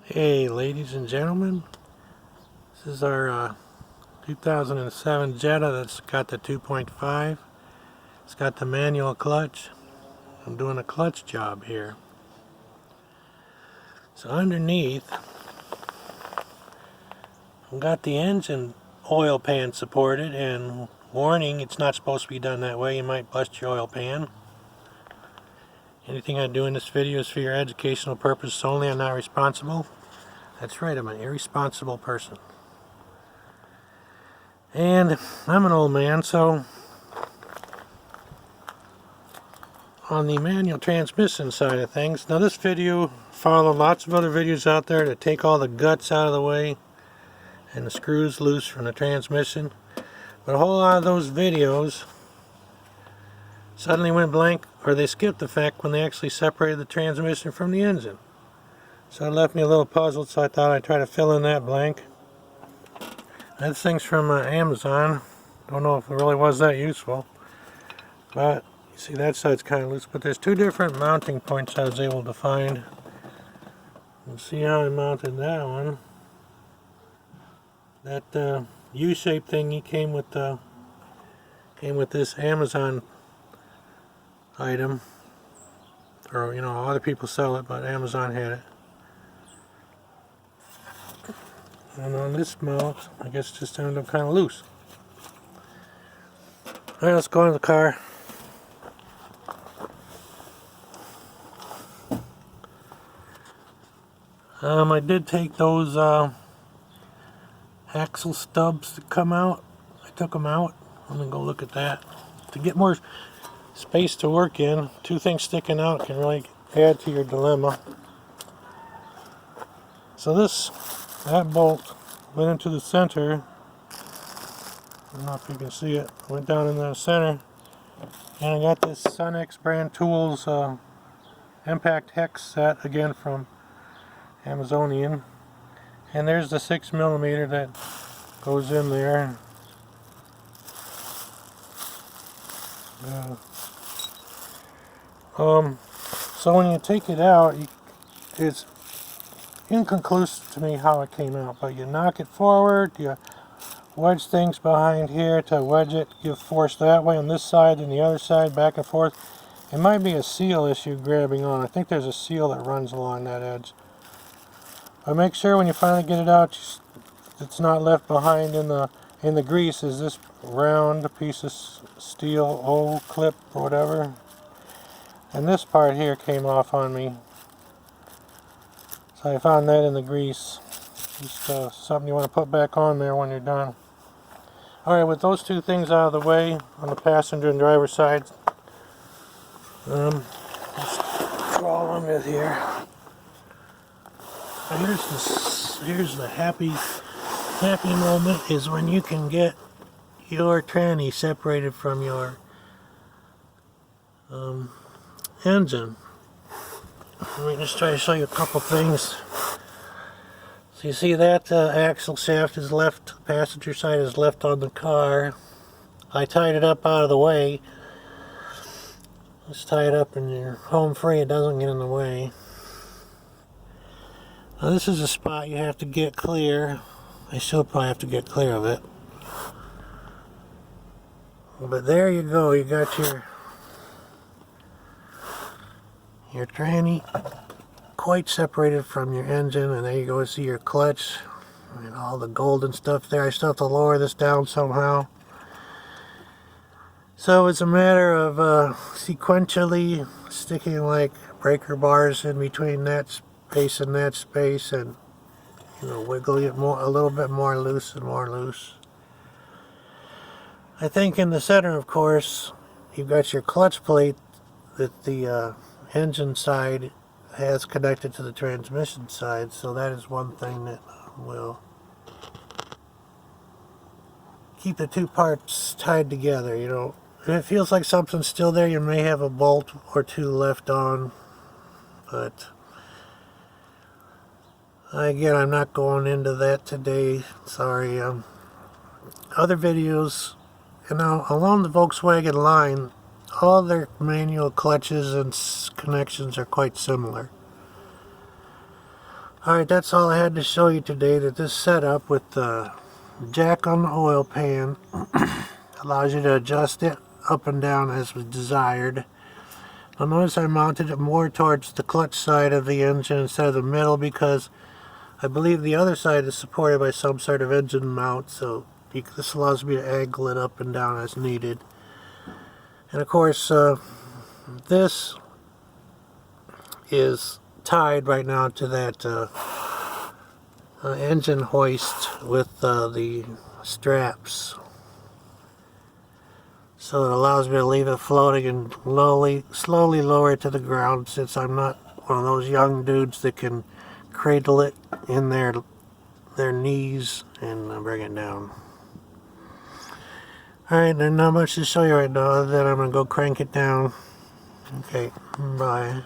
Hey ladies and gentlemen, this is our 2007 Jetta that's got the 2.5. It's got the manual clutch. I'm doing a clutch job here. So underneath, I've got the engine oil pan supported, and warning, it's not supposed to be done that way. You might bust your oil pan. Anything I do in this video is for your educational purposes only. I'm not responsible. That's right, I'm an irresponsible person. And I'm an old man, so on the manual transmission side of things, now this video followed lots of other videos out there to take all the guts out of the way and the screws loose from the transmission. But a whole lot of those videos suddenly went blank, or they skipped the fact when they actually separated the transmission from the engine. So it left me a little puzzled, so I thought I'd try to fill in that blank. That thing's from Amazon. Don't know if it really was that useful. But you see that side's kind of loose. But there's two different mounting points I was able to find. And see how I mounted that one. That U-shaped thingy came with this Amazon item. Or other people sell it, but Amazon had it. And on this mount, I guess it just ended up kind of loose. Alright, let's go into the car. I did take those axle stubs that come out. I took them out. I'm going to go look at that. To get more space to work in, two things sticking out can really add to your dilemma. So that bolt went into the center. I don't know if you can see it. Went down in the center. And I got this Sunex brand tools impact hex set, again from Amazonian. And there's the 6mm that goes in there. So when you take it out, it's inconclusive to me how it came out, but you knock it forward, you wedge things behind here to wedge it, give force that way on this side and the other side, back and forth. It might be a seal issue grabbing on. I think there's a seal that runs along that edge. But make sure when you finally get it out, it's not left behind in the grease. Is this round piece of steel O-clip or whatever. And this part here came off on me. So I found that in the grease. Just something you want to put back on there when you're done. Alright, with those two things out of the way on the passenger and driver side, let's crawl on with here. Here's the happy moment, is when you can get your tranny separated from your engine. Let me just try to show you a couple things. So you see that axle shaft is left, passenger side is left on the car. I tied it up out of the way. Let's tie it up and you're home free, it doesn't get in the way. Now this is a spot you have to get clear. I still probably have to get clear of it. But there you go, you got your tranny quite separated from your engine, and there you go, see your clutch and all the golden stuff there. I still have to lower this down somehow. So it's a matter of sequentially sticking like breaker bars in between that space and that space, and wiggling it a little bit more loose and more loose. I think in the center, of course, you've got your clutch plate that the engine side has connected to the transmission side, so that is one thing that will keep the two parts tied together. If it feels like something's still there, you may have a bolt or two left on, but again, I'm not going into that today, sorry. Other videos, along the Volkswagen line, all their manual clutches and connections are quite similar. Alright, that's all I had to show you today. That this setup with the jack on the oil pan allows you to adjust it up and down as was desired. Now notice I mounted it more towards the clutch side of the engine instead of the middle, because I believe the other side is supported by some sort of engine mount, so this allows me to angle it up and down as needed. And of course, this is tied right now to that engine hoist with the straps. So it allows me to leave it floating and slowly lower it to the ground, since I'm not one of those young dudes that can cradle it in their knees and bring it down. Alright, there's not much to show you right now other than I'm going to go crank it down. Okay, bye.